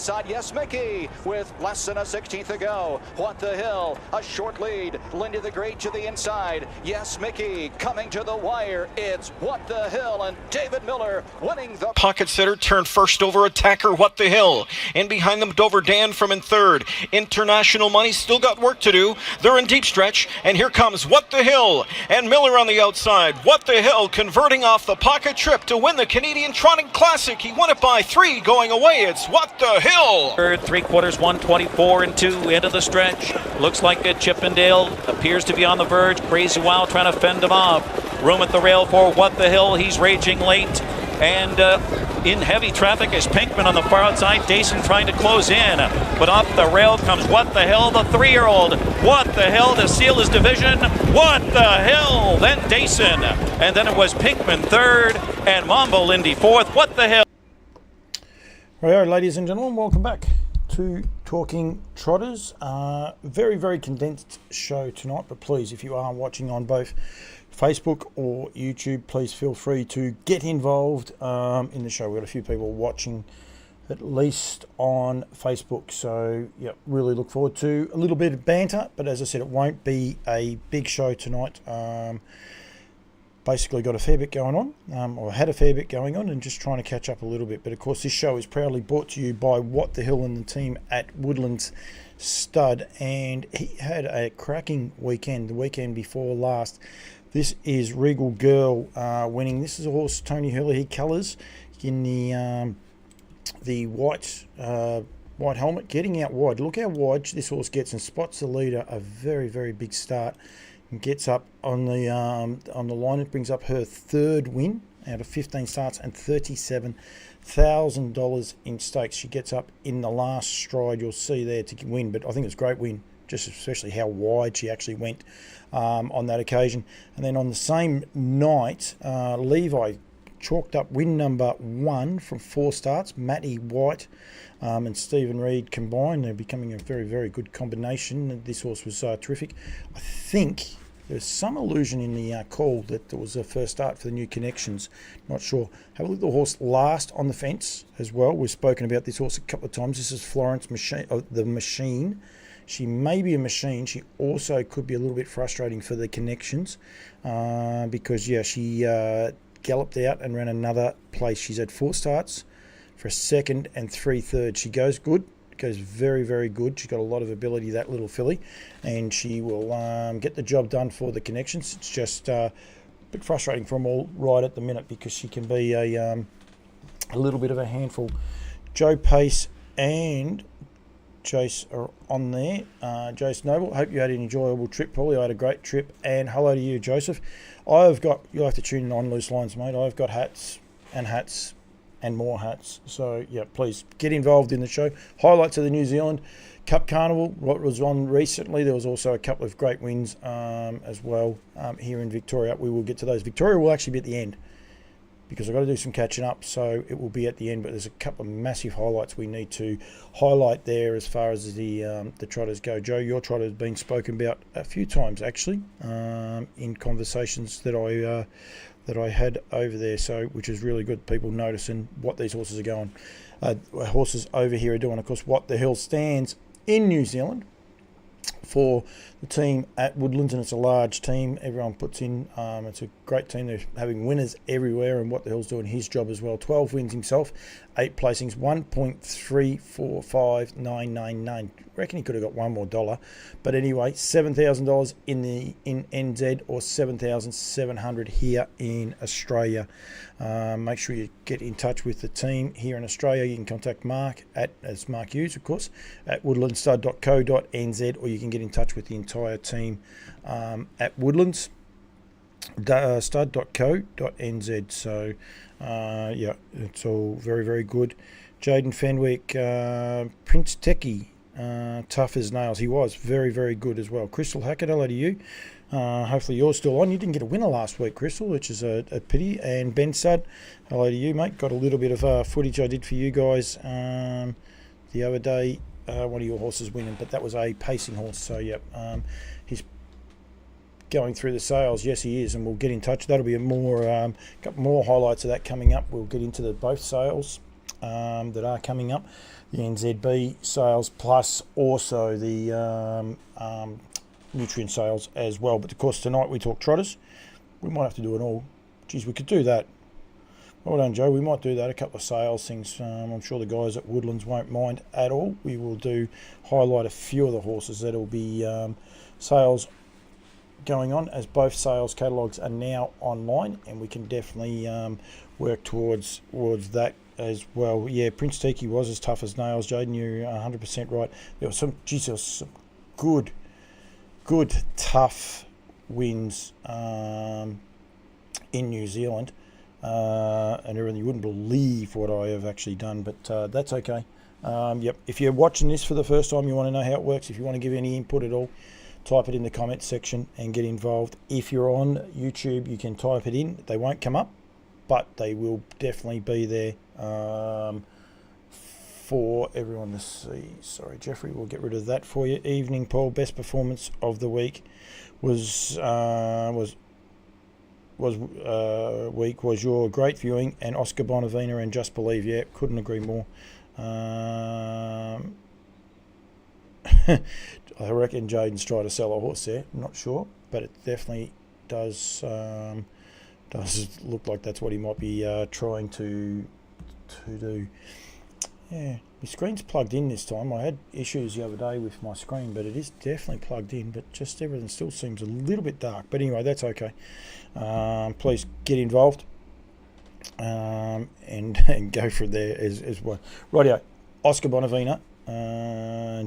inside. Yes, Mickey, with less than a 16th to go. What the Hill, a short lead. Lindy the Great to the inside. Yes, Mickey, coming to the wire. It's What the Hill and David Miller winning the pocket setter. Turned first over attacker What the Hill. In behind them, Dover Dan from in third. International Money still got work to do. They're in deep stretch, and here comes What the Hill and Miller on the outside. What the Hill converting off the pocket trip to win the Canadian Trotting Classic. He won it by 3 going away. It's What the Hill. Third, 3/4, 124 and 2 into the stretch. Looks like a Chippendale appears to be on the verge. Crazy Wow trying to fend him off. Room at the rail for What the Hill. He's raging late. And in heavy traffic is Pinkman on the far outside. Dayson trying to close in. But off the rail comes What the Hill, the 3-year-old. What the Hill to seal his division. What the Hill. Then Dayson. And then it was Pinkman third and Mambo Lindy fourth. What the Hill. Righto, ladies and gentlemen, welcome back to Talking Trotters. Very, very condensed show tonight, but please, if you are watching on both Facebook or YouTube, please feel free to get involved in the show. We've got a few people watching at least on Facebook, so yeah, really look forward to a little bit of banter, but as I said, it won't be a big show tonight. Basically got a fair bit going on, or had a fair bit going on, and just trying to catch up a little bit. But of course, this show is proudly brought to you by What the Hill and the team at Woodlands Stud, and he had a cracking weekend, the weekend before last. This is Regal Girl winning. This is a horse Tony Hurley colours in the white helmet, getting out wide. Look how wide this horse gets and spots the leader. A very, very big start. And gets up on the line. It brings up her third win out of 15 starts and $37,000 in stakes. She gets up in the last stride, you'll see there, to win. But I think it was a great win, just especially how wide she actually went on that occasion. And then on the same night, Levi chalked up win number 1 from 4 starts. Matty White and Stephen Reed combined. They're becoming a very, very good combination. This horse was terrific. I think there's some illusion in the call that there was a first start for the new connections. Not sure. Have a look at the horse last on the fence as well. We've spoken about this horse a couple of times. This is Florence the Machine. She may be a machine. She also could be a little bit frustrating for the connections because, yeah, she galloped out and ran another place. She's had 4 starts for a second and 3 thirds. She goes good. Goes very, very good. She's got a lot of ability, that little filly, and she will get the job done for the connections. It's just a bit frustrating for them all right at the minute because she can be a little bit of a handful. Joe Pace and Jace are on there. Jace Noble, hope you had an enjoyable trip. Probably I had a great trip, and hello to you, Joseph. I've got, you'll have to tune in on Loose Lines, mate. I've got hats and more hats. So yeah, please get involved in the show. Highlights of the New Zealand Cup Carnival, what was on recently. There was also a couple of great wins as well here in Victoria. We will get to those. Victoria will actually be at the end because I've got to do some catching up, so it will be at the end. But there's a couple of massive highlights we need to highlight there as far as the trotters go. Joe, your trotter has been spoken about a few times actually in conversations that I had over there, so which is really good. People noticing what these horses are going, horses over here are doing. Of course, What the Hill stands in New Zealand for the team at Woodlands, and it's a large team. Everyone puts in. It's a great team. They're having winners everywhere, and What the Hill's doing his job as well. 12 wins himself, 8 placings, 1.345999. Reckon he could have got one more dollar, but anyway, $7,000 in NZ or 7,700 here in Australia. Make sure you get in touch with the team here in Australia. You can contact Mark as Mark Hughes, of course, at woodlandstud.co.nz, or you can get in touch with the entire team at woodlandstud.co.nz. So yeah, it's all very, very good. Jaden Fenwick, Prince Techie, tough as nails. He was very, very good as well. Crystal Hackett, hello to you. Hopefully you're still on. You didn't get a winner last week, Crystal, which is a pity. And Ben Sud, hello to you, mate. Got a little bit of footage I did for you guys the other day. One of your horses winning, but that was a pacing horse. So yeah, he's going through the sales. Yes, he is, and we'll get in touch. That'll be a more got more highlights of that coming up. We'll get into both sales that are coming up, the NZB sales, plus also the nutrient sales as well. But of course tonight we talk Trotters. We might have to do it all. Geez, we could do that. Well done, Joe. We might do that. A couple of sales things. I'm sure the guys at Woodlands won't mind at all. We will highlight a few of the horses that'll be sales going on, as both sales catalogues are now online, and we can definitely work towards that as well. Yeah, Prince Tiki was as tough as nails, Jaden. You're 100% right. There was some good tough wins in New Zealand, and everything. You wouldn't believe what I have actually done, but that's okay. Yep. If you're watching this for the first time, you want to know how it works. If you want to give any input at all, type it in the comments section and get involved. If you're on YouTube, you can type it in. They won't come up, but they will definitely be there for everyone to see. Sorry, Jeffrey, we'll get rid of that for you. Evening poll, best performance of the week was your Great Viewing and Oscar Bonavina and Just Believe. Yeah, couldn't agree more. I reckon Jaden's trying to sell a horse there. I'm not sure, but it definitely does look like that's what he might be trying to do. Yeah, my screen's plugged in this time. I had issues the other day with my screen, but it is definitely plugged in, but just everything still seems a little bit dark. But anyway, that's okay. Please get involved and go from there as well. Rightio, Oscar Bonavina.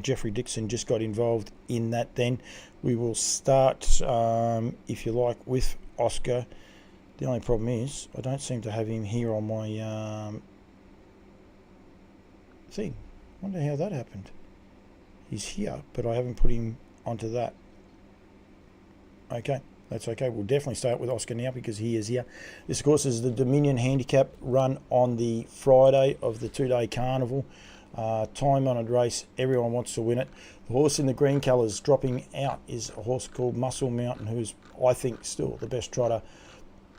Jeffrey Dixon just got involved in that. Then we will start, if you like, with Oscar. The only problem is I don't seem to have him here on my thing. Wonder how that happened. He's here, but I haven't put him onto that. Okay, that's okay. We'll definitely start with Oscar now because he is here. This, of course, is the Dominion Handicap run on the Friday of the two-day carnival. Time-honoured race. Everyone wants to win it. The horse in the green colours dropping out is a horse called Muscle Mountain, who's, I think, still the best trotter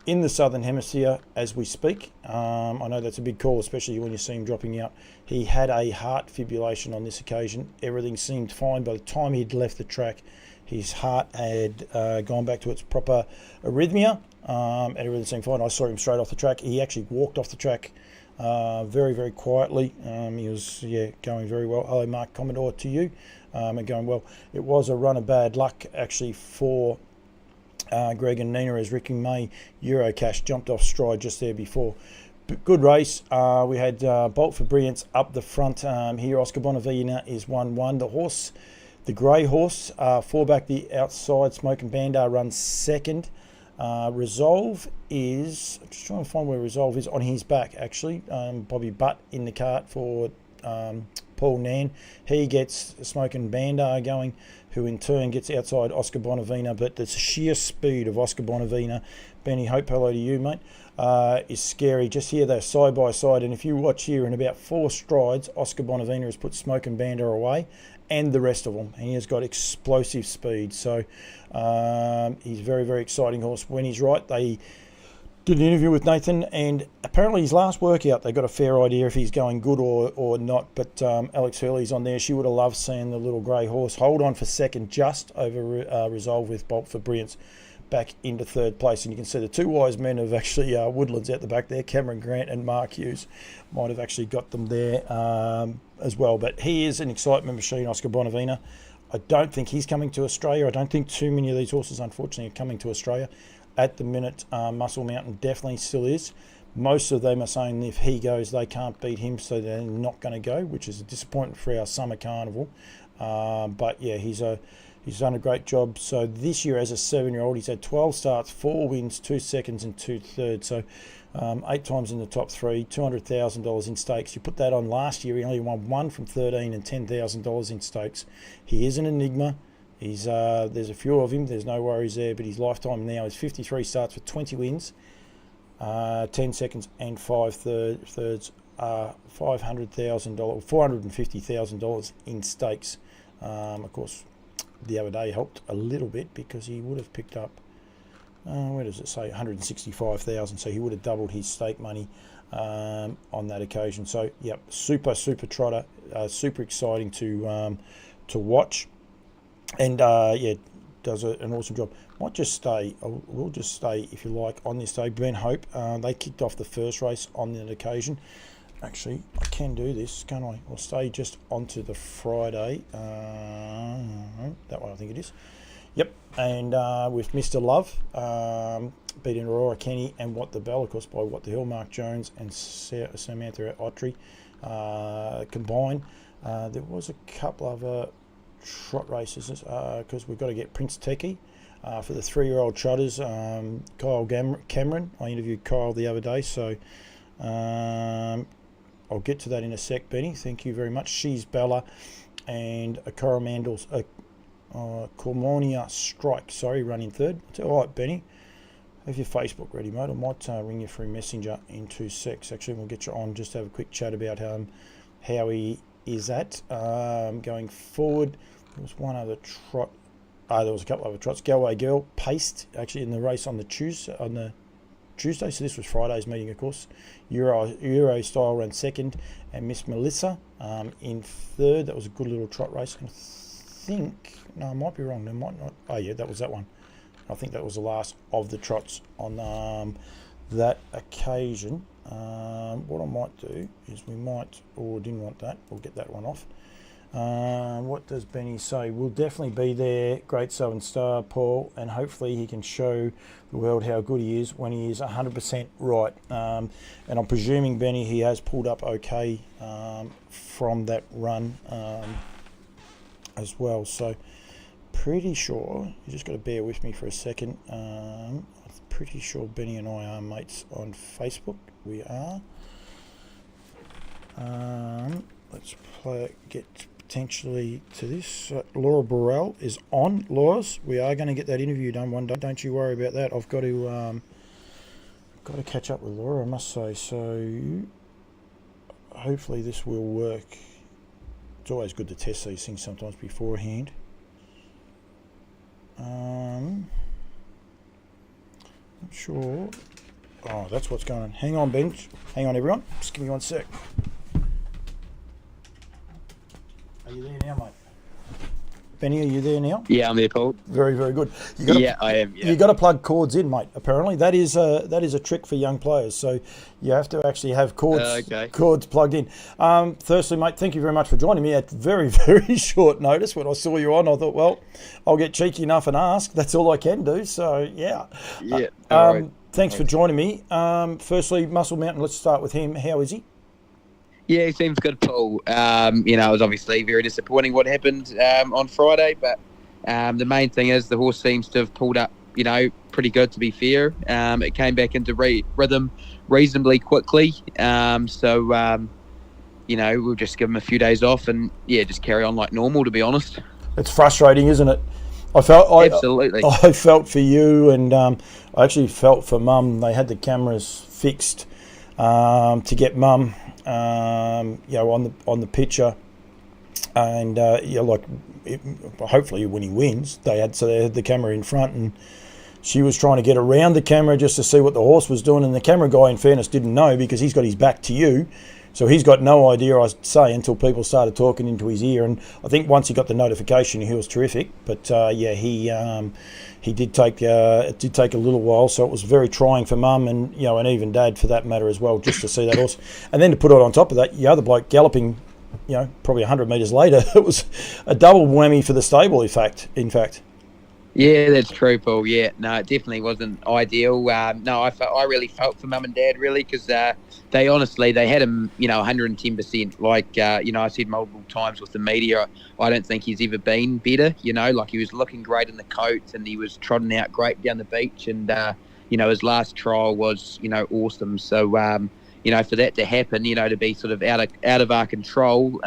in the Southern Hemisphere as we speak. I know that's a big call, especially when you see him dropping out. He had a heart fibrillation on this occasion. Everything seemed fine. By the time he'd left the track, his heart had gone back to its proper arrhythmia, and everything seemed fine. I saw him straight off the track. He actually walked off the track very, very quietly. He was, going very well. Hello, Mark Commodore, to you, and going well. It was a run of bad luck, actually, for Greg and Nina, as Ricky May Eurocash jumped off stride just there before. But good race. We had Bolt for Brilliance up the front here. Oscar Bonavina is 1-1. The horse, the grey horse, 4 back the outside. Smoke and Bandar runs second. Resolve is, I'm just trying to find where Resolve is, on his back actually. Bobby Butt in the cart for Paul Nan. He gets Smoke and Bandar going, who in turn gets outside Oscar Bonavina. But the sheer speed of Oscar Bonavina, Benny Hope, hello to you, mate, is scary. Just here they're side by side, and if you watch here, in about 4 strides, Oscar Bonavina has put Smoke and Bandar away, and the rest of them, and he has got explosive speed. So he's a very, very exciting horse when he's right. They did an interview with Nathan, and apparently his last workout, they got a fair idea if he's going good or not. But Alex Hurley's on there. She would have loved seeing the little grey horse hold on for second, just over Resolve, with Bolt for Brilliance back into third place. And you can see the two wise men of actually Woodlands out the back there, Cameron Grant and Mark Hughes, might have actually got them there as well. But he is an excitement machine, Oscar Bonavina. I don't think he's coming to Australia. I don't think too many of these horses, unfortunately, are coming to Australia at the minute. Muscle Mountain definitely still is. Most of them are saying if he goes, they can't beat him, so they're not going to go, which is a disappointment for our summer carnival. But yeah, he's done a great job. So this year, as a 7-year-old, he's had 12 starts, 4 wins, 2 seconds and 2 thirds. So 8 times in the top 3, $200,000 in stakes. You put that on last year, he only won 1 from 13 and $10,000 in stakes. He is an enigma. He's there's a few of him. There's no worries there. But his lifetime now is 53 starts for 20 wins, 10 seconds and 5 thirds. $500,000, $450,000 in stakes. Of course, the other day helped a little bit because he would have picked up where does it say 165,000? So he would have doubled his stake money on that occasion. So yep, super trotter, super exciting to watch, and yeah, does an awesome job. Might just stay. We'll just stay if you like on this day. Ben Hope, they kicked off the first race on that occasion. Actually, I can do this, can't I? I'll stay just onto the Friday. That one, I think it is. Yep, and with Mr. Love, beating Aurora Kenny and What the Bell, of course, by What the Hill, Mark Jones and Samantha Autry combined. There was a couple of trot races because we've got to get Prince Teki for the 3-year-old trotters. Kyle Cameron, I interviewed Kyle the other day, so I'll get to that in a sec, Benny. Thank you very much. She's Bella and a Coromandels. Cormonia Strike, running third. All right, Benny, have your Facebook ready, mate. I might ring you through Messenger in 2 secs. Actually, we'll get you on, just have a quick chat about how he is at going forward. There was one other trot. There was a couple of other trots. Galway Girl paced actually in the race on the Tuesday. So this was Friday's meeting, of course. Euro style ran second, and Miss Melissa in third. That was a good little trot race. I think, no, I might be wrong. There might not. Oh yeah, that was that one. I think that was the last of the trots on that occasion. What I might do is we might, or didn't want that, we'll get that one off. What does Benny say? We'll definitely be there, Great Southern Star, Paul, and hopefully he can show the world how good he is when he is 100% right. And I'm presuming, Benny, he has pulled up okay from that run as well. So pretty sure, you just got to bear with me for a second. I'm pretty sure Benny and I are mates on Facebook. We are. Let's get potentially to this. Laura Burrell is on. Laura's, we are going to get that interview done one day. Don't you worry about that. I've got to catch up with Laura, I must say. So hopefully this will work. It's always good to test these things sometimes beforehand. I'm sure. Oh, that's what's going on. Hang on, Ben. Hang on, everyone. Just give me 1 sec. Are you there now, mate? Benny, are you there now? Yeah, I'm there, Paul. Very, very good. I am. Yeah. You got to plug cords in, mate. Apparently, that is a trick for young players. So you have to actually have cords plugged in. Firstly, mate, thank you very much for joining me at very, very short notice. When I saw you on, I thought, well, I'll get cheeky enough and ask. That's all I can do. So yeah. Yeah. Thanks for joining me. Firstly, Muscle Mountain. Let's start with him. How is he? Yeah, he seems good, Paul. It was obviously very disappointing what happened on Friday, but the main thing is the horse seems to have pulled up, pretty good, to be fair. It came back into rhythm reasonably quickly. We'll just give him a few days off and, just carry on like normal, to be honest. It's frustrating, isn't it? Absolutely. I felt for you, and I actually felt for Mum. They had the cameras fixed to get Mum on the picture, and hopefully when he wins, they had the camera in front, and she was trying to get around the camera just to see what the horse was doing, and the camera guy, in fairness, didn't know because he's got his back to you, so he's got no idea, I'd say, until people started talking into his ear. And I think once he got the notification, he was terrific. But he did take it did take a little while, so it was very trying for Mum and and even Dad for that matter as well, just to see that horse. And then to put it on top of that, the other bloke galloping, probably 100 metres later, it was a double whammy for the stable. In fact. Yeah, that's true, Paul. Yeah, no, it definitely wasn't ideal. I really felt for Mum and Dad, really, because they had him, 110%. Like, I said multiple times with the media, I don't think he's ever been better. He was looking great in the coat and he was trotting out great down the beach, and his last trial was, awesome. So, for that to happen, to be sort of out of our control.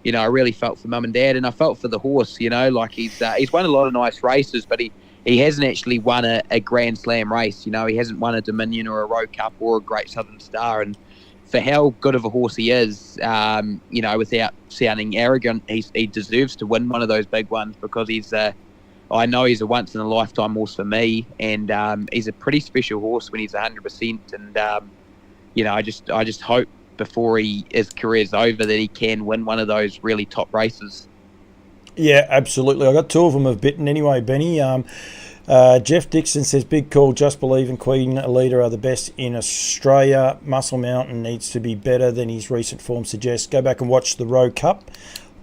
I really felt for Mum and Dad, and I felt for the horse. He's won a lot of nice races, but he hasn't actually won a Grand Slam race. He hasn't won a Dominion or a Rowe Cup or a Great Southern Star. And for how good of a horse he is, without sounding arrogant, he deserves to win one of those big ones because he's a I know he's a once in a lifetime horse for me, and he's a pretty special horse when he's 100%. And I just hope before his career's over that he can win one of those really top races. Yeah, absolutely. I got two of them have bitten anyway, Benny. Jeff Dixon says, big call, Just Believe and Queen Elida are the best in Australia. Muscle Mountain needs to be better than his recent form suggests. Go back and watch the Rowe Cup.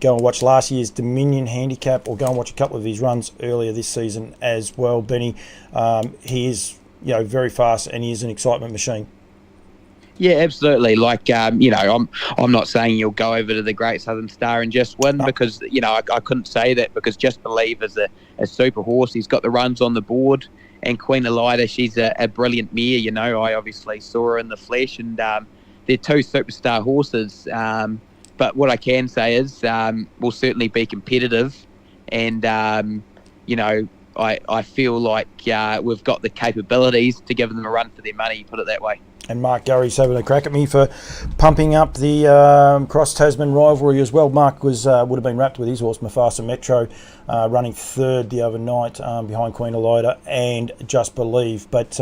Go and watch last year's Dominion Handicap, or go and watch a couple of his runs earlier this season as well, Benny. He is very fast, and he is an excitement machine. Yeah, absolutely. I'm not saying you'll go over to the Great Southern Star and just win, because I couldn't say that, because Just Believe is a super horse. He's got the runs on the board, and Queen Elida, she's a brilliant mare. I obviously saw her in the flesh, and they're two superstar horses. But what I can say is we'll certainly be competitive, and I feel like we've got the capabilities to give them a run for their money, put it that way. And Mark Gurry's having a crack at me for pumping up the Cross Tasman rivalry as well. Mark would have been wrapped with his horse Mufasa Metro, running third the other night behind Queen Elida and Just Believe. But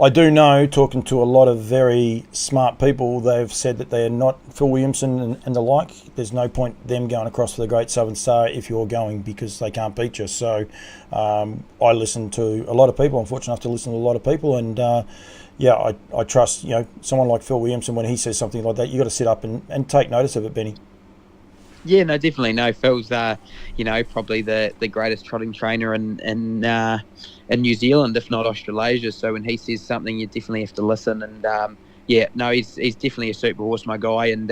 I do know, talking to a lot of very smart people, they've said that they are not Phil Williamson and the like. There's no point them going across for the Great Southern Star if you're going, because they can't beat you. So I listen to a lot of people. I'm fortunate enough to listen to a lot of people, and I trust someone like Phil Williamson. When he says something like that, you got to sit up and take notice of it, Benny. Yeah, no, definitely. No, Phil's probably the greatest trotting trainer in New Zealand, if not Australasia. So when he says something, you definitely have to listen. And he's definitely a super horse, my guy. And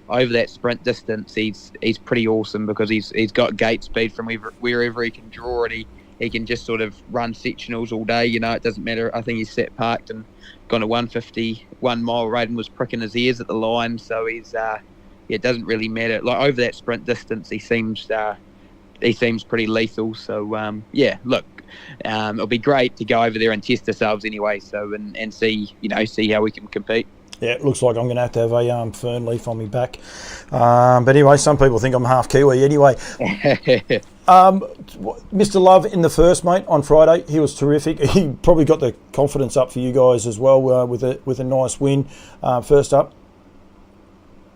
over that sprint distance, he's pretty awesome, because he's got gate speed from wherever he can draw it. He can just sort of run sectionals all day. It doesn't matter. I think he's sat parked and gone a 151 mile rate and was pricking his ears at the line. So he's it doesn't really matter. Like, over that sprint distance, he seems pretty lethal. So look, it'll be great to go over there and test ourselves anyway. So and see how we can compete. Yeah, it looks like I'm going to have a fern leaf on me back. But anyway, some people think I'm half Kiwi anyway. Mr. Love in the first, mate, on Friday, he was terrific. He probably got the confidence up for you guys as well with a nice win first up.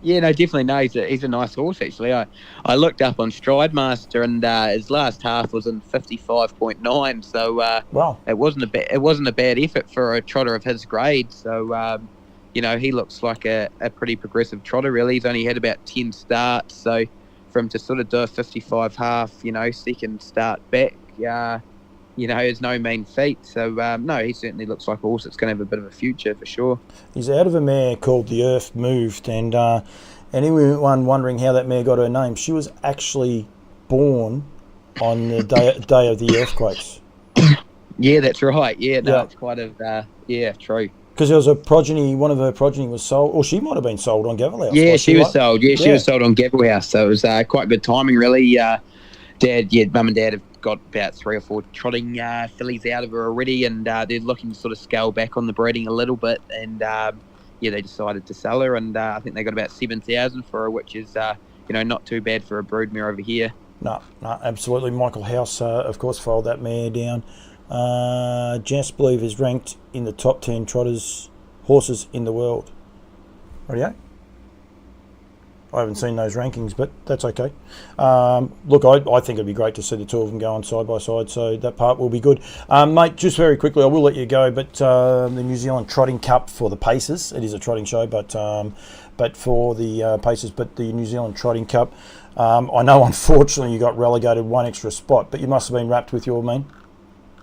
Yeah, no, definitely. No, he's a nice horse, actually. I looked up on Stride Master, and his last half was in 55.9. So wow, it wasn't a bad effort for a trotter of his grade. So he looks like a pretty progressive trotter, really. He's only had about 10 starts, so for him to sort of do a 55 half, second start back, is no mean feat. So, no, he certainly looks like a horse that's going to have a bit of a future for sure. He's out of a mare called The Earth Moved, and anyone wondering how that mare got her name, she was actually born on the day of the earthquakes. Yeah, that's right. Yeah, no, it's quite true. Because there was a progeny, one of her progeny was sold, or she might have been sold on Gavel House. Yeah, she was sold. Yeah, she was sold on Gavel House. So it was quite good timing, really. Mum and Dad have got about 3 or 4 trotting fillies out of her already, and they're looking to sort of scale back on the breeding a little bit. And they decided to sell her, and I think they got about 7,000 for her, which is not too bad for a broodmare over here. No, absolutely. Michael House, of course, followed that mare down. Just Believe is ranked in the top 10 trotters horses in the world. Rightio? I haven't seen those rankings, but that's okay. Look, I think it'd be great to see the two of them going side by side, so that part will be good. Mate, just very quickly, I will let you go, but the New Zealand Trotting Cup for the Pacers, it is a trotting show, but for the Pacers, but the New Zealand Trotting Cup, I know unfortunately you got relegated one extra spot, but you must have been wrapped with your man.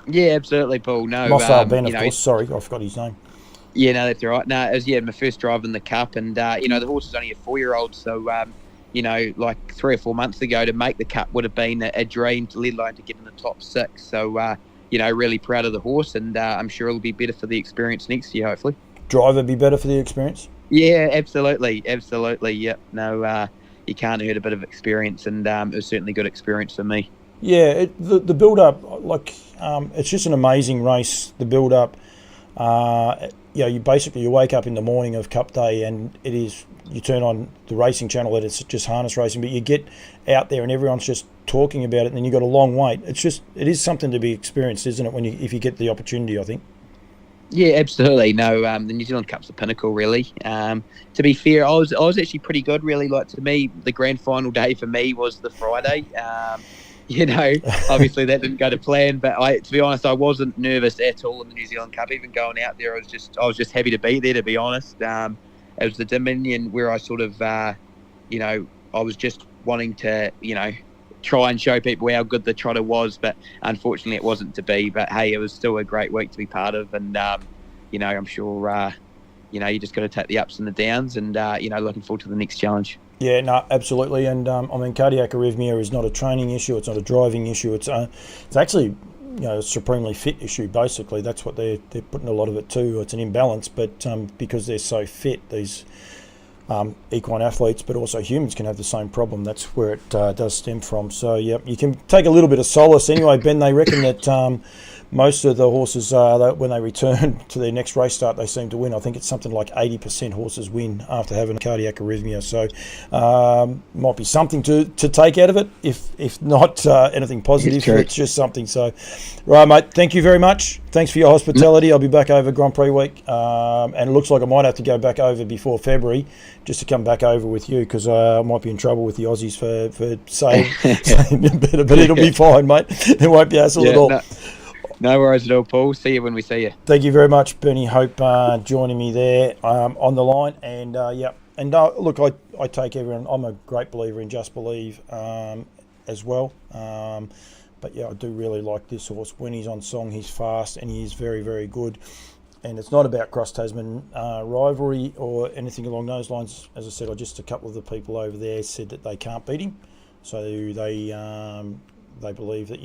Yeah, absolutely, Paul. No, Ben, of course. Sorry, I forgot his name. Yeah, no, that's all right. No, it was my first drive in the Cup, and the horse is only a 4-year-old, so like 3 or 4 months ago to make the Cup would have been a dream, let alone to get in the top 6. So really proud of the horse, and I'm sure it'll be better for the experience next year, hopefully. Driver be better for the experience? Yeah, absolutely. Yep. No, you can't hurt a bit of experience, and it was certainly good experience for me. Yeah, the build-up, it's just an amazing race, the build-up. you wake up in the morning of Cup Day and you turn on the racing channel and it's just harness racing, but you get out there and everyone's just talking about it, and then you've got a long wait. It is something to be experienced, isn't it, if you get the opportunity, I think. Yeah, absolutely. No, the New Zealand Cup's the pinnacle, really. To be fair, I was actually pretty good, really. Like, to me, the grand final day for me was the Friday. Obviously that didn't go to plan, but to be honest, I wasn't nervous at all in the New Zealand Cup. Even going out there, I was just happy to be there, to be honest. It was the Dominion where I sort of, I was just wanting to, try and show people how good the trotter was, but unfortunately it wasn't to be. But hey, it was still a great week to be part of, and I'm sure you just got to take the ups and the downs, and looking forward to the next challenge. Yeah, no, absolutely. And cardiac arrhythmia is not a training issue, it's not a driving issue, it's actually a supremely fit issue. Basically that's what they're putting a lot of it to. It's an imbalance, but because they're so fit, these equine athletes, but also humans, can have the same problem. That's where it does stem from. So yeah, you can take a little bit of solace. Anyway, Ben, they reckon that most of the horses, when they return to their next race start, they seem to win. I think it's something like 80% horses win after having a cardiac arrhythmia. So might be something to take out of it. If not anything positive, it's just something. So, right, mate, thank you very much. Thanks for your hospitality. I'll be back over Grand Prix week, and it looks like I might have to go back over before February just to come back over with you, because I might be in trouble with the Aussies for saying better, but it'll be fine, mate. There won't be hassle at all. No worries at all, Paul. See you when we see you. Thank you very much, Bernie Hope, joining me there on the line. And look, I take everyone. I'm a great believer in Just Believe as well. But yeah, I do really like this horse. When he's on song, he's fast and he is very, very good. And it's not about cross-Tasman rivalry or anything along those lines. As I said, just a couple of the people over there said that they can't beat him. So they believe that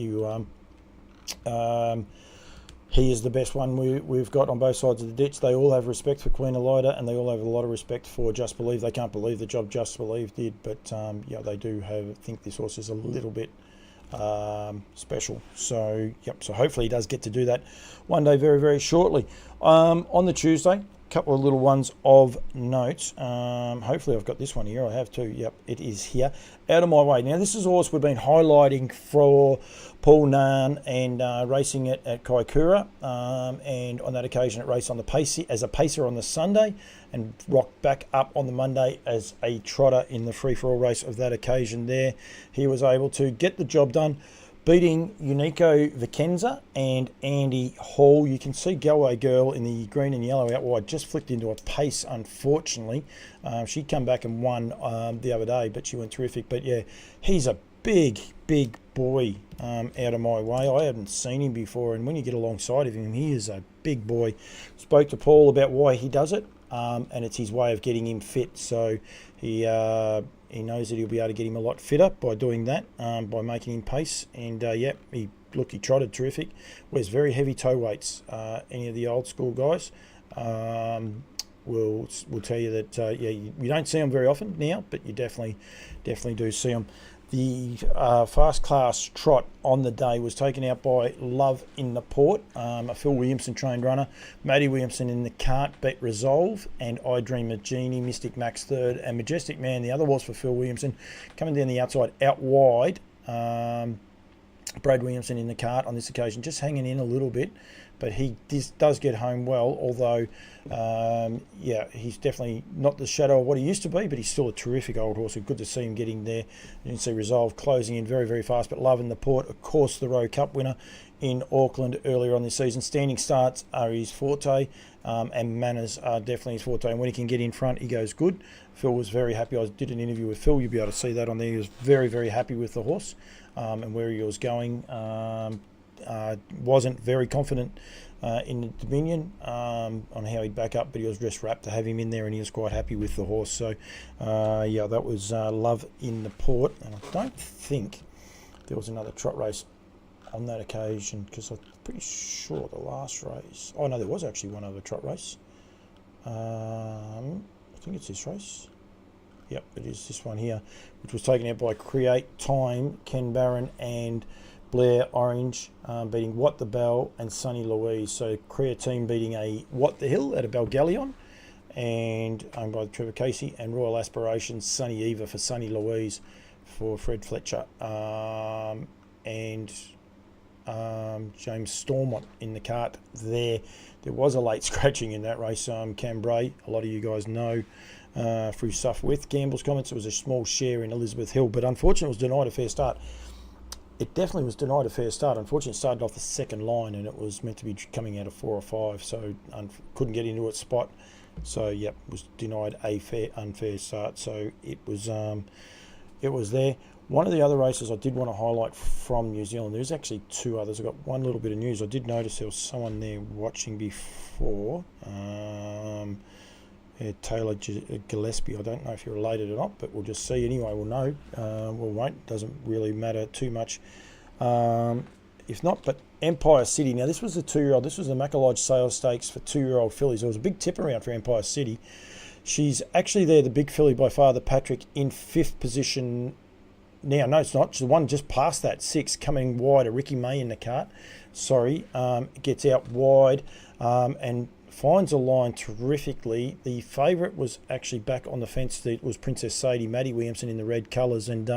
he is the best one we've got on both sides of the ditch. They all have respect for Queen Elida, and they all have a lot of respect for Just Believe. They can't believe the job Just Believe did, but they do think this horse is a little bit special. So so hopefully he does get to do that one day very, very shortly. On the Tuesday, a couple of little ones of note. Hopefully I've got this one here. I have too. Yep, it is here. Out of My Way. Now this is a horse we've been highlighting for Paul Nahn and racing it at Kaikoura, and on that occasion it raced on the pace as a pacer on the Sunday and rocked back up on the Monday as a trotter in the free-for-all race of that occasion there. He was able to get the job done, beating Unico Vicenza and Andy Hall. You can see Galway Girl in the green and yellow out wide just flicked into a pace, unfortunately. She'd come back and won the other day, but she went terrific. But yeah, he's a big boy out of My Way. I hadn't seen him before, and when you get alongside of him, he is a big boy. Spoke to Paul about why he does it, and it's his way of getting him fit. So he knows that he'll be able to get him a lot fitter by doing that, by making him pace. And he trotted terrific. Wears very heavy toe weights. Any of the old school guys will tell you that you don't see them very often now, but you definitely do see them. The fast class trot on the day was taken out by Love in the Port, a Phil Williamson trained runner. Matty Williamson in the cart beat Resolve, and I Dream of Genie, Mystic Max third, and Majestic Man, the other horse for Phil Williamson, coming down the outside, out wide. Brad Williamson in the cart on this occasion, just hanging in a little bit, but he does get home well, although he's definitely not the shadow of what he used to be, but he's still a terrific old horse. Good to see him getting there. You can see Resolve closing in very, very fast, but Love in the Port, of course, the Rowe Cup winner in Auckland earlier on this season. Standing starts are his forte, and manners are definitely his forte, and when he can get in front, he goes good. Phil was very happy. I did an interview with Phil. You'll be able to see that on there. He was very, very happy with the horse and where he was going. Wasn't very confident in the Dominion on how he'd back up, but he was just wrapped to have him in there, and he was quite happy with the horse. So that was Love in the Port, and I don't think there was another trot race on that occasion, because I'm pretty sure the last race, there was actually one other trot race. I think it's this race. Yep, it is this one here, which was taken out by Create Time, Ken Barron and Blair Orange beating What the Bell and Sunny Louise. So Creatine beating a What the Hill at a Belgallion, and owned by Trevor Casey, and Royal Aspirations Sunny Eva for Sunny Louise for Fred Fletcher, and James Stormont in the cart there. There was a late scratching in that race. Cambrai, a lot of you guys know through stuff with Gamble's comments, it was a small share in Elizabeth Hill, but unfortunately it was denied a fair start. It definitely was denied a fair start. Unfortunately, it started off the second line, and it was meant to be coming out of 4 or 5, so couldn't get into its spot. So yep, was denied a unfair start. So it was there. One of the other races I did want to highlight from New Zealand, there's actually 2 others. I've got one little bit of news. I did notice there was someone there watching before. Taylor Gillespie. I don't know if you're related or not, but we'll just see anyway. We'll know. We won't. Doesn't really matter too much. If not, but Empire City. Now, this was the 2-year-old. This was the Macalodge Sales Stakes for 2-year-old fillies. There was a big tip around for Empire City. She's actually there, the big filly by Father Patrick, in 5th position. Now, no, it's not. She's the one just past that, 6, coming wide. A Ricky May in the cart. Sorry. Gets out wide and finds a line terrifically. The favourite was actually back on the fence. It was Princess Sadie, Maddie Williamson in the red colours, and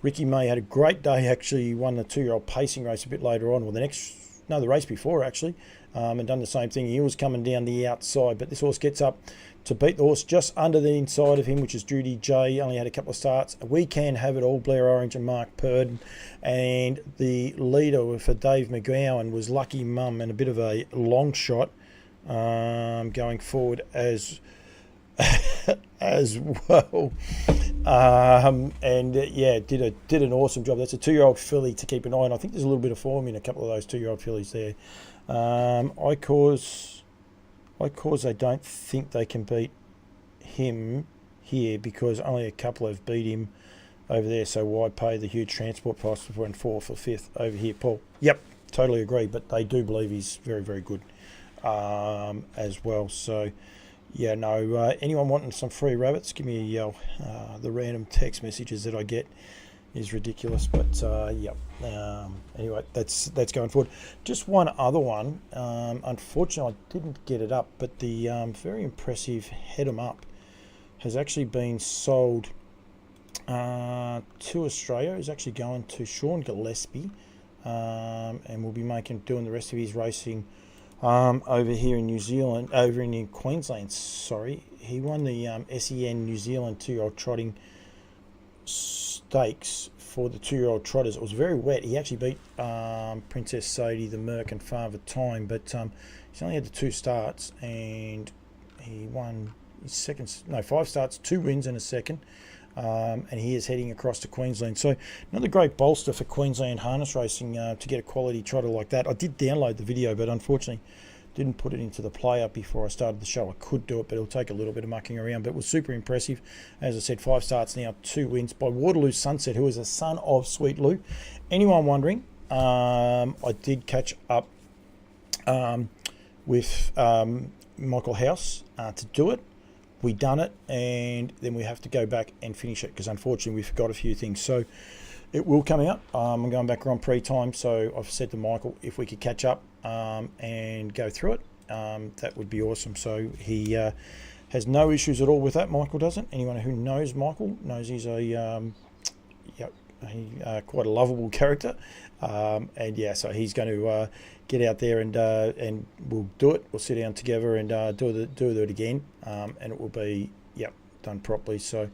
Ricky May had a great day. Actually, he won the 2-year-old pacing race a bit later on. Well, the race before actually, and done the same thing. He was coming down the outside, but this horse gets up to beat the horse just under the inside of him, which is Judy J. Only had a couple of starts. We Can Have It All, Blair Orange and Mark Purden, and the leader for Dave McGowan was Lucky Mum, and a bit of a long shot. Going forward as well, and yeah, did an awesome job. That's a 2-year-old filly to keep an eye on. I think there's a little bit of form in a couple of those 2-year-old fillies there. I cause I don't think they can beat him here, because only a couple have beat him over there. So why pay the huge transport price for 4th or 5th over here, Paul? Yep, totally agree. But they do believe he's very, very good. As well. So yeah, no, anyone wanting some free rabbits, give me a yell. The random text messages that I get is ridiculous, but yeah, anyway, that's going forward. Just one other one, unfortunately I didn't get it up, but the very impressive Head 'em Up has actually been sold to Australia. Is actually going to Sean Gillespie, and will be doing the rest of his racing over here in New Zealand, over in Queensland, sorry. He won the SEN New Zealand 2-year-old trotting stakes for the 2-year-old trotters. It was very wet. He actually beat Princess Sadie, the Merc, and Father Time, but he's only had the 2 starts, and he won his 5 starts, 2 wins and a second. And he is heading across to Queensland. So another great bolster for Queensland harness racing to get a quality trotter like that. I did download the video, but unfortunately didn't put it into the player before I started the show. I could do it, but it'll take a little bit of mucking around. But it was super impressive. As I said, 5 starts now, 2 wins by Waterloo Sunset, who is a son of Sweet Lou. Anyone wondering, I did catch up with Michael House to do it. We done it, and then we have to go back and finish it, because unfortunately we forgot a few things. So it will come out. I'm going back Grand Prix time, so I've said to Michael if we could catch up and go through it, that would be awesome. So he has no issues at all with that. Michael doesn't. Anyone who knows Michael knows he's quite a lovable character, and yeah, so he's going to get out there and we'll do it. We'll sit down together and do it again, and it will be done properly. So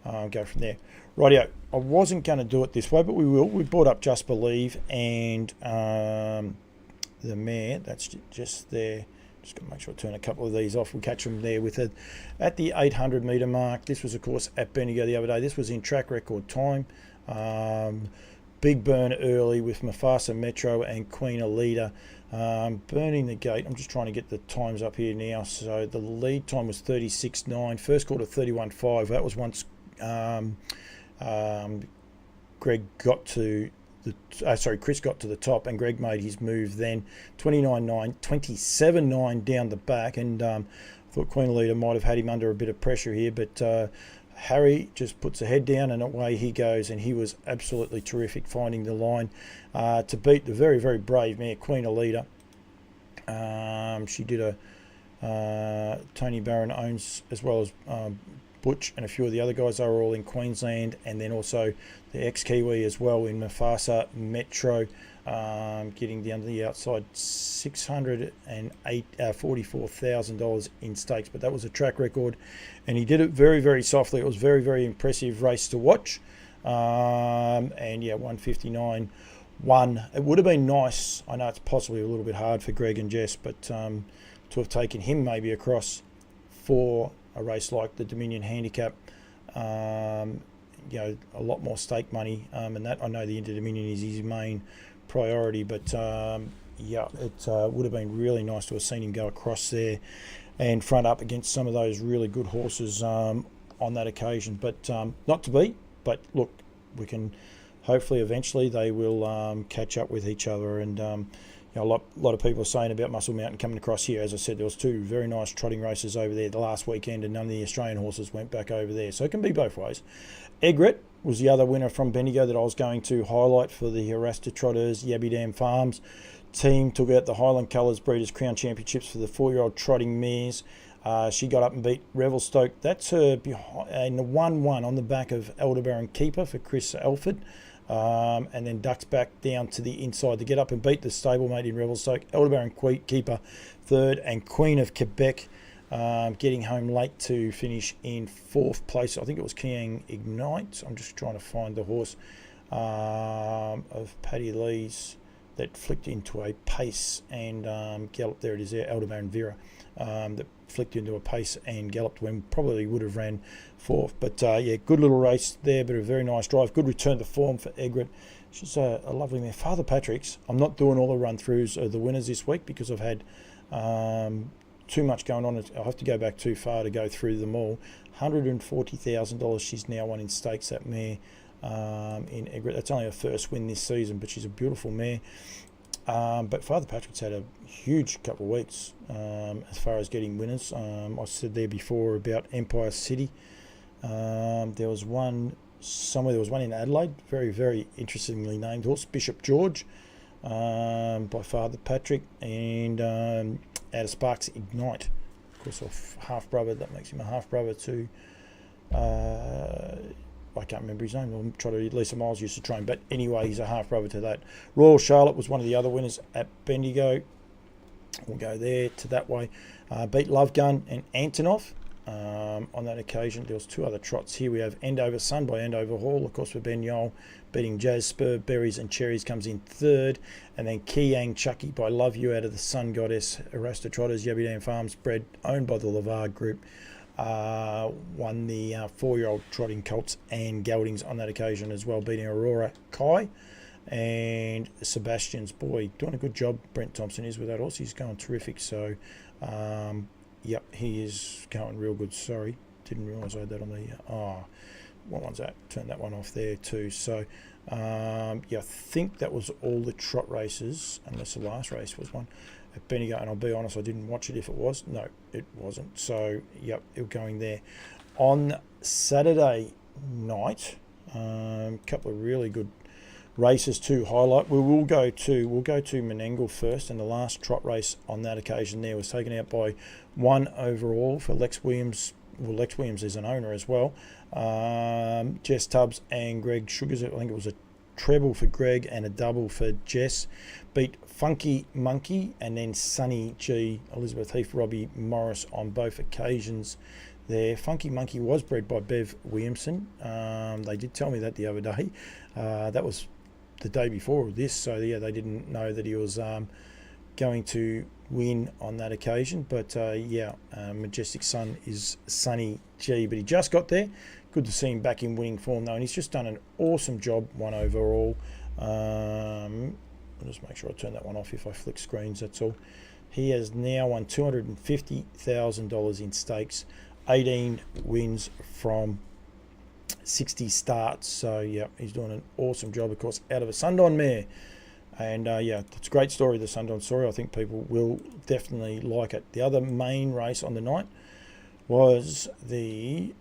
go from there. Rightio. I wasn't going to do it this way, but we will. We brought up Just Believe and the mare. That's just there. Just going to make sure I turn a couple of these off. We'll catch them there with it at the 800 metre mark. This was, of course, at Bendigo the other day. This was in track record time. Big burn early with Mufasa Metro and Queen Alida burning the gate. I'm just trying to get the times up here now. So the lead time was 36.9. First quarter 31.5. That was once Greg got to Chris got to the top, and Greg made his move then. 29.9, 27.9 down the back, and I thought Queen Alida might have had him under a bit of pressure here, but Harry just puts the head down and away he goes, and he was absolutely terrific finding the line to beat the very, very brave mare, Queen Alida. She did Tony Barron owns, as well as Butch and a few of the other guys. They were all in Queensland, and then also the ex-Kiwi as well in Mufasa Metro, getting down to the outside $644,000 in stakes. But that was a track record, and he did it very, very softly. It was very, very impressive race to watch. And yeah, 159 won. It would have been nice. I know it's possibly a little bit hard for Greg and Jess, but to have taken him maybe across for a race like the Dominion Handicap, you know, a lot more stake money, and that, I know the Inter Dominion is his main priority, but yeah, it would have been really nice to have seen him go across there and front up against some of those really good horses on that occasion, but not to be. But look, we can hopefully eventually they will catch up with each other, and you know, a lot of people are saying about Muscle Mountain coming across here. As I said, there was 2 very nice trotting races over there the last weekend, and none of the Australian horses went back over there, so it can be both ways. Egret was the other winner from Bendigo that I was going to highlight for the Harasta Trotters Yabby Dam Farms team. Took out the Highland Colours Breeders' Crown Championships for the 4-year-old trotting mares. She got up and beat Revelstoke. That's her in the 1-1 on the back of Elderbaron Keeper for Chris Alford. And then ducks back down to the inside to get up and beat the stablemate in Revelstoke. Elderbaron Keeper third, and Queen of Quebec getting home late to finish in 4th place. I think it was Kiang Ignite. I'm just trying to find the horse of Paddy Lee's that flicked into a pace and galloped. There it is there, Elderbaron Vera, that flicked into a pace and galloped when probably would have ran 4th. But yeah, good little race there, but a very nice drive. Good return to form for Egret. She's a lovely mare. Father Patrick's, I'm not doing all the run-throughs of the winners this week because I've had too much going on. I'll have to go back too far to go through them all. $140,000 she's now won in stakes, that mare in Egret. That's only her first win this season, but she's a beautiful mare. But Father Patrick's had a huge couple of weeks as far as getting winners. I said there before about Empire City. There was one somewhere. There was one in Adelaide. Very, very interestingly named horse, Bishop George, by Father Patrick, and out of Sparks Ignite. Of course, a half brother. That makes him a half brother to. I can't remember his name. I'll try to. Lisa Miles used to train, but anyway, he's a half brother to that. Royal Charlotte was one of the other winners at Bendigo. We'll go there to that way. Beat Love Gun and Antonov on that occasion. There was 2 other trots here. We have Endover Sun by Endover Hall, of course, for Ben Yole, beating Jazz Spur. Berries and Cherries comes in 3rd, and then Kiang Chucky by Love You out of the Sun Goddess Arasta Trotters Yabby Dam Farms, bred owned by the Lavar Group. Won the 4-year-old trotting colts and geldings on that occasion as well, beating Aurora Kai and Sebastian's Boy. Doing a good job, Brent Thompson is, with that horse. He's going terrific. So yep, he is going real good. Sorry, didn't realise I had that on the what one's that? Turn that one off there too. So yeah, I think that was all the trot races, unless the last race was one at Bendigo, and I'll be honest, I didn't watch it if it was. No, it wasn't. So, yep, it was going there. On Saturday night, a couple of really good races to highlight. We'll go to Menangle first, and the last trot race on that occasion there was taken out by 1 overall for Lex Williams. Well, Lex Williams is an owner as well. Jess Tubbs and Greg Sugars. I think it was a treble for Greg and a double for Jess. Beat Funky Monkey and then Sunny G, Elizabeth Heath, Robbie Morris on both occasions there. Funky Monkey was bred by Bev Williamson. They did tell me that the other day. That was the day before this, so yeah, they didn't know that he was going to win on that occasion. But yeah, Majestic Sun is Sunny G, but he just got there. Good to see him back in winning form though, and he's just done an awesome job, 1 overall. I'll just make sure I turn that one off if I flick screens, that's all. He has now won $250,000 in stakes, 18 wins from 60 starts. So yeah, he's doing an awesome job, of course, out of a Sundown mare. And yeah, it's a great story, the Sundown story. I think people will definitely like it. The other main race on the night was the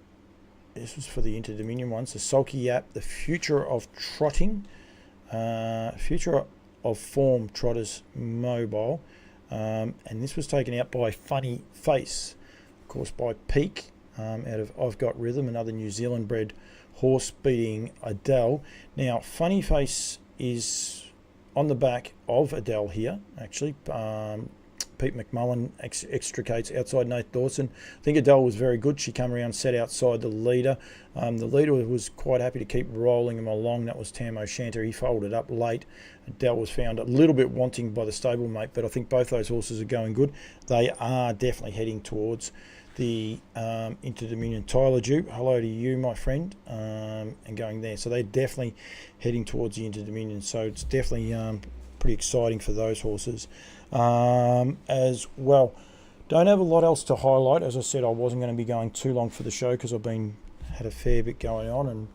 this was for the Inter-Dominion ones. The Sulky Yap, the future of trotting, future of form Trotters mobile, and this was taken out by Funny Face, of course, by Peak, out of I've Got Rhythm, another New Zealand bred horse beating Adele. Now, Funny Face is on the back of Adele here, actually. Pete McMullen extricates outside Nate Dawson. I think Adele was very good. She came around, sat outside the leader. The leader was quite happy to keep rolling him along. That was Tam O'Shanter. He folded up late. Adele was found a little bit wanting by the stablemate, but I think both those horses are going good. They are definitely heading towards the Inter-Dominion. Tyler Dew, hello to you, my friend, and going there. So they're definitely heading towards the Inter-Dominion. So it's definitely pretty exciting for those horses as well. Don't have a lot else to highlight. As I said, I wasn't going to be going too long for the show because I've had a fair bit going on and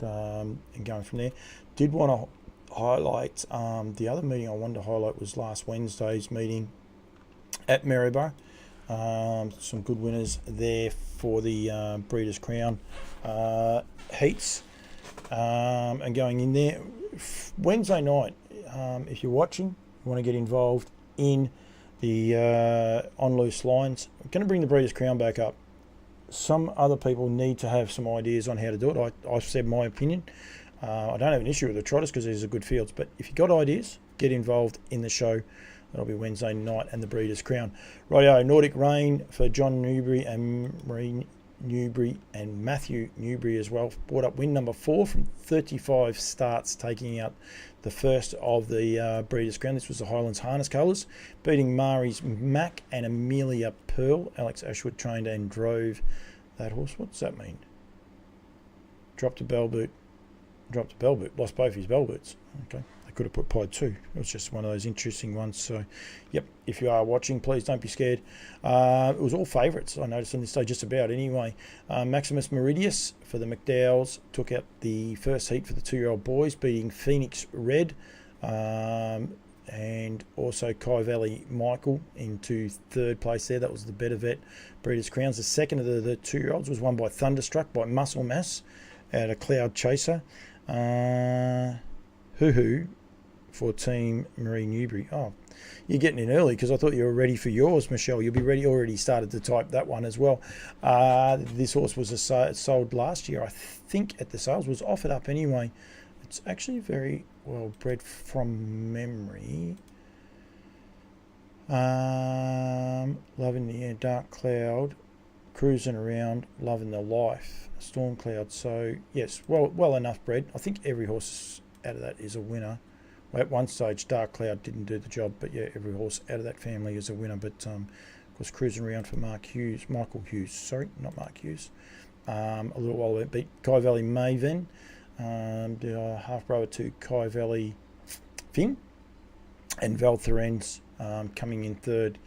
going from there. Did want to highlight the other meeting I wanted to highlight was last Wednesday's meeting at Maryborough. Some good winners there for the Breeders' Crown heats, and going in there Wednesday night. If you're watching, you want to get involved in the on loose lines. I'm going to bring the Breeders' Crown back up. Some other people need to have some ideas on how to do it. I've said my opinion. I don't have an issue with the Trotters because there's a good fields, but if you've got ideas, get involved in the show. That'll be Wednesday night and the Breeders' Crown. Rightio, Nordic Rain for John Newbury and Marie Newbury and Matthew Newbury as well. Brought up win number 4 from 35 starts, taking out the first of the Breeders' Crown. This was the Highlands Harness Colours, beating Mari's Mac and Amelia Pearl. Alex Ashwood trained and drove that horse. What does that mean? Dropped a bell boot. Lost both his bell boots. Okay. Could have put Pied 2. It was just one of those interesting ones. So, yep, if you are watching, please don't be scared. It was all favourites, I noticed on this day, just about anyway. Maximus Meridius for the McDowells took out the first heat for the 2-year-old boys, beating Phoenix Red, and also Kai Valley Michael into third place there. That was the Better Vet Breeders' Crowns. The second of the 2-year-olds was won by Thunderstruck by Muscle Mass at a Cloud Chaser. Hoo-hoo for Team Marie Newbury. Oh, you're getting in early because I thought you were ready for yours, Michelle. You'll be ready. Already started to type that one as well. This horse was sold last year, I think, at the sales. Was offered up anyway. It's actually very well bred from memory. Loving the air, Dark Cloud, cruising around, loving the life, Storm Cloud. So yes, well enough bred. I think every horse out of that is a winner. At one stage, Dark Cloud didn't do the job, but yeah, every horse out of that family is a winner. But of course, cruising around for Michael Hughes. Sorry, not Mark Hughes. A little while it beat Kai Valley Maven, the half brother to Kai Valley Finn, and Val Thorens coming in third.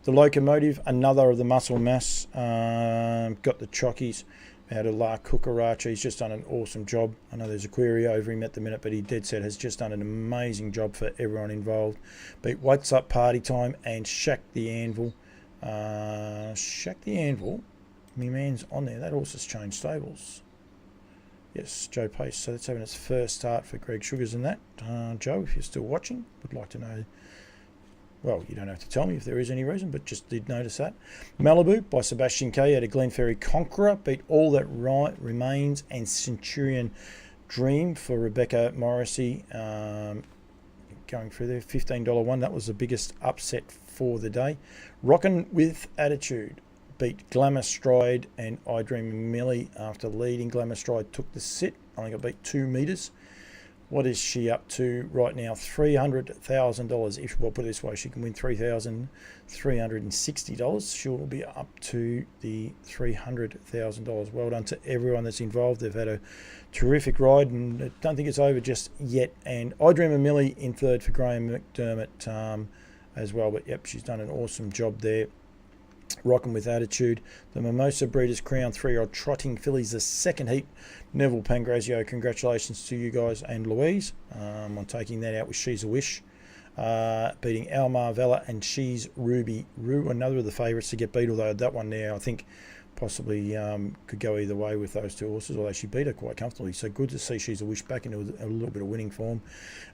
The Locomotive, another of the Muscle Mass, got the chockies out of La Cucaracha. He's just done an awesome job. I know there's a query over him at the minute, but he dead set has just done an amazing job for everyone involved. Beat What's Up Party Time and Shack the Anvil. Shack the Anvil, me man's on there. That horse has changed stables. Yes, Joe Pace. So that's having its first start for Greg Sugars and that. Joe, if you're still watching, would like to know. Well, you don't have to tell me if there is any reason, but just did notice that. Malibu by Sebastian K at a Glenferrie Conqueror. Beat All That Remains and Centurion Dream for Rebecca Morrissey. Going through there, $15 one. That was the biggest upset for the day. Rockin' with Attitude beat Glamour Stride and I Dream Millie after leading. Glamour Stride took the sit. Only got beat 2 metres. What is she up to right now? $300,000. If we'll put it this way, she can win $3,360. She'll be up to the $300,000. Well done to everyone that's involved. They've had a terrific ride, and I don't think it's over just yet. And I Dream of Millie in third for Graham McDermott as well. But yep, she's done an awesome job there. Rocking with Attitude. The Mimosa Breeders' Crown 3-year-old trotting fillies, the second heat. Neville Pangrazio, congratulations to you guys and Louise on taking that out with She's a Wish. Beating Almar Vella and She's Ruby Roo, another of the favourites to get beat, although that one there I think possibly could go either way with those two horses, although she beat her quite comfortably. So good to see she's a wish back into a little bit of winning form.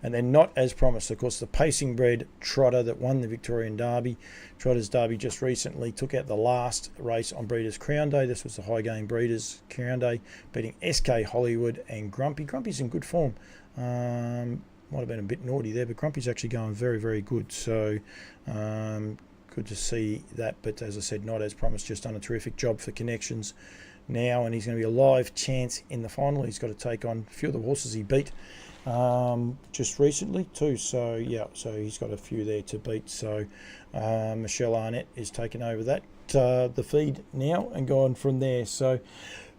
And then not as promised, of course, the pacing bred Trotter that won the Victorian Derby. Trotters Derby just recently took out the last race on Breeders' Crown Day. This was the high game Breeders' Crown Day, beating SK Hollywood and Grumpy. Grumpy's in good form. Might have been a bit naughty there, but Grumpy's actually going very, very good. So good to see that, but as I said, not as promised. Just done a terrific job for Connections now, and he's going to be a live chance in the final. He's got to take on a few of the horses he beat just recently too. So yeah, so he's got a few there to beat. So Michelle Arnett is taking over that the feed now and going from there. So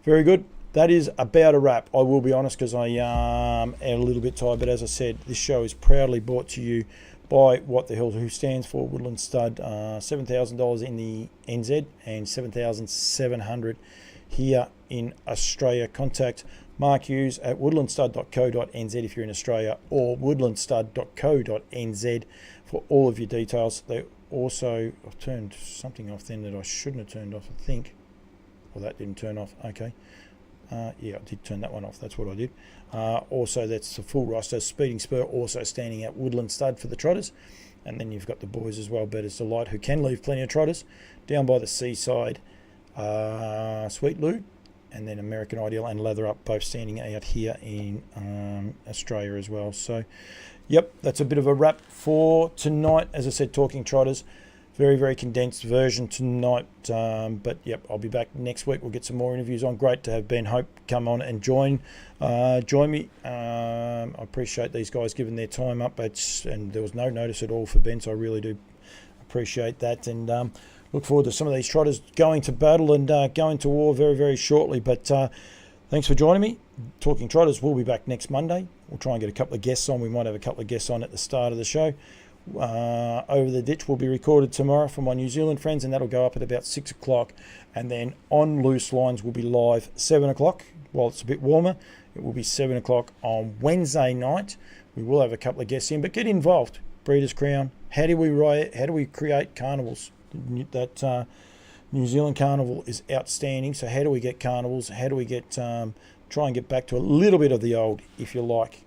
very good. That is about a wrap. I will be honest, because I am a little bit tired, but as I said, this show is proudly brought to you by What the Hill, who stands for Woodlands Stud. $7,000 in the NZ and $7,700 here in Australia. Contact Mark Hughes at woodlandstud.co.nz if you're in Australia, or woodlandstud.co.nz for all of your details. They also, I've turned something off then that I shouldn't have turned off, I think. Well, that didn't turn off. Okay. Yeah, I did turn that one off. That's what I did. Also, that's the full roster. Speeding Spur also standing at Woodland Stud for the Trotters. And then you've got the boys as well, Better's Delight, who can leave plenty of Trotters. Down by the Seaside, Sweet Lou, and then American Ideal and Lather Up, both standing out here in Australia as well. So, yep, that's a bit of a wrap for tonight. As I said, talking Trotters. Very, very condensed version tonight. But, yep, I'll be back next week. We'll get some more interviews on. Great to have Ben Hope come on and join me. I appreciate these guys giving their time up. And there was no notice at all for Ben, so I really do appreciate that. And look forward to some of these Trotters going to battle and going to war very, very shortly. But thanks for joining me. Talking Trotters, we'll be back next Monday. We'll try and get a couple of guests on. We might have a couple of guests on at the start of the show. Over the Ditch will be recorded tomorrow from my New Zealand friends, and that'll go up at about 6 o'clock. And then On Loose Lines will be live 7 o'clock. While it's a bit warmer, it will be 7 o'clock on Wednesday night. We will have a couple of guests in, but get involved. Breeders' Crown. How do we riot? How do we create carnivals? That New Zealand carnival is outstanding. So how do we get carnivals? How do we get try and get back to a little bit of the old, if you like?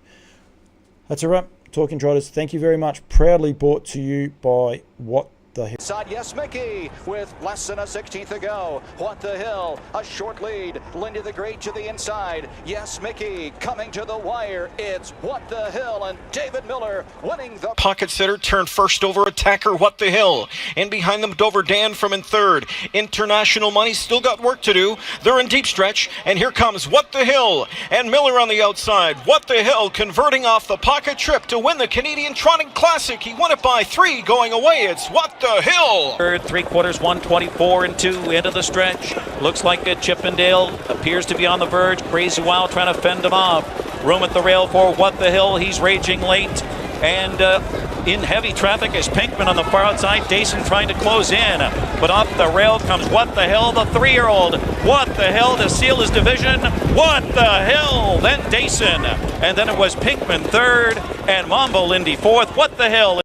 That's a wrap. Talking Trotters, thank you very much. Proudly brought to you by What the Hill. Side, yes, Mickey, with less than a 16th to go. What the Hill, a short lead. Lindy the Great to the inside. Yes, Mickey, coming to the wire. It's What the Hill, and David Miller winning the Pocket Sitter turned first over attacker What the Hill. And behind them, Dover Dan from in third. International Money still got work to do. They're in deep stretch, and here comes What the Hill. And Miller on the outside. What the Hill converting off the pocket trip to win the Canadian Trotting Classic. He won it by 3 going away. It's What the Hill. Third, 3/4, 124 and 2 into the stretch. Looks like a Chippendale appears to be on the verge. Crazy Wild trying to fend him off. Room at the rail for What the Hill. He's raging late. And in heavy traffic is Pinkman on the far outside. Dayson trying to close in. But off the rail comes What the Hill, the 3-year-old. What the Hill to seal his division. What the Hill. Then Dayson. And then it was Pinkman third and Mambo Lindy fourth. What the Hill.